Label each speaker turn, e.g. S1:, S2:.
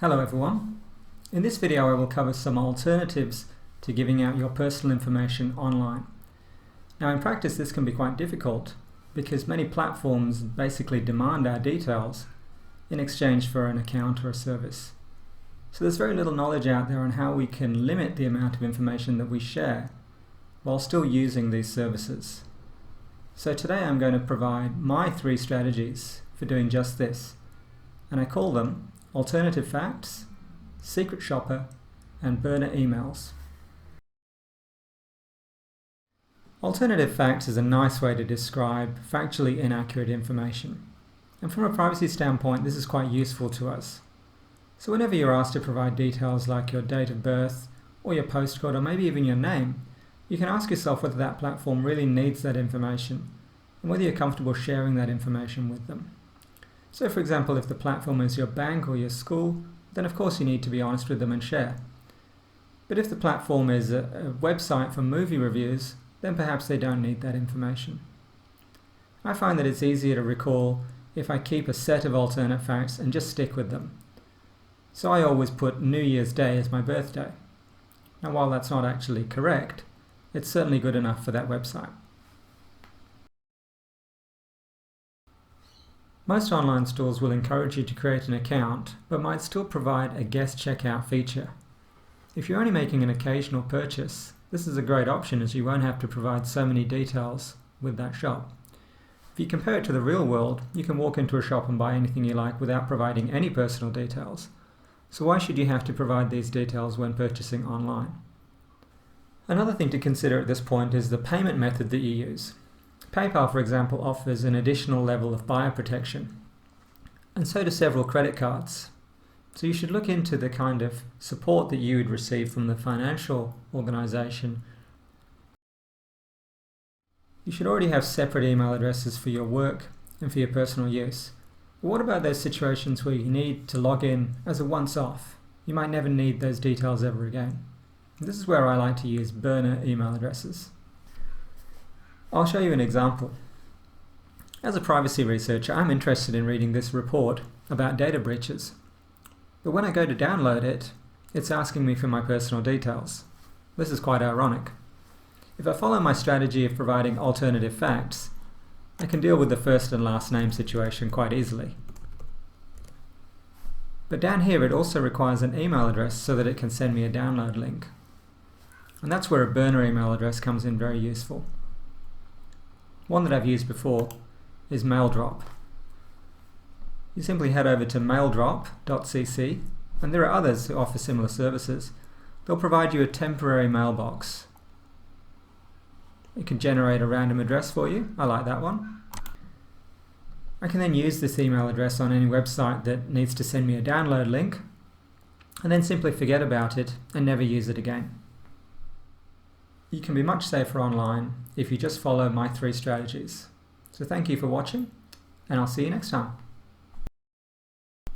S1: Hello everyone. In this video I will cover some alternatives to giving out your personal information online. Now in practice this can be quite difficult because many platforms basically demand our details in exchange for an account or a service. So there's very little knowledge out there on how we can limit the amount of information that we share while still using these services. So today I'm going to provide my 3 strategies for doing just this, and I call them Alternative Facts, Secret Shopper, and Burner Emails. Alternative facts is a nice way to describe factually inaccurate information. And from a privacy standpoint, this is quite useful to us. So whenever you're asked to provide details like your date of birth, or your postcode, or maybe even your name, you can ask yourself whether that platform really needs that information, and whether you're comfortable sharing that information with them. So for example, if the platform is your bank or your school, then of course you need to be honest with them and share. But if the platform is a website for movie reviews, then perhaps they don't need that information. I find that it's easier to recall if I keep a set of alternate facts and just stick with them. So I always put New Year's Day as my birthday. Now while that's not actually correct, it's certainly good enough for that website. Most online stores will encourage you to create an account, but might still provide a guest checkout feature. If you're only making an occasional purchase, this is a great option as you won't have to provide so many details with that shop. If you compare it to the real world, you can walk into a shop and buy anything you like without providing any personal details. So why should you have to provide these details when purchasing online? Another thing to consider at this point is the payment method that you use. PayPal, for example, offers an additional level of buyer protection, and so do several credit cards. So you should look into the kind of support that you would receive from the financial organization. You should already have separate email addresses for your work and for your personal use. But what about those situations where you need to log in as a once-off? You might never need those details ever again. And this is where I like to use burner email addresses. I'll show you an example. As a privacy researcher, I'm interested in reading this report about data breaches. But when I go to download it, it's asking me for my personal details. This is quite ironic. If I follow my strategy of providing alternative facts, I can deal with the first and last name situation quite easily. But down here it also requires an email address so that it can send me a download link. And that's where a burner email address comes in very useful. One that I've used before is MailDrop. You simply head over to maildrop.cc, and there are others who offer similar services. They'll provide you a temporary mailbox. It can generate a random address for you. I like that one. I can then use this email address on any website that needs to send me a download link, and then simply forget about it and never use it again. You can be much safer online if you just follow my 3 strategies. So thank you for watching, and I'll see you next time.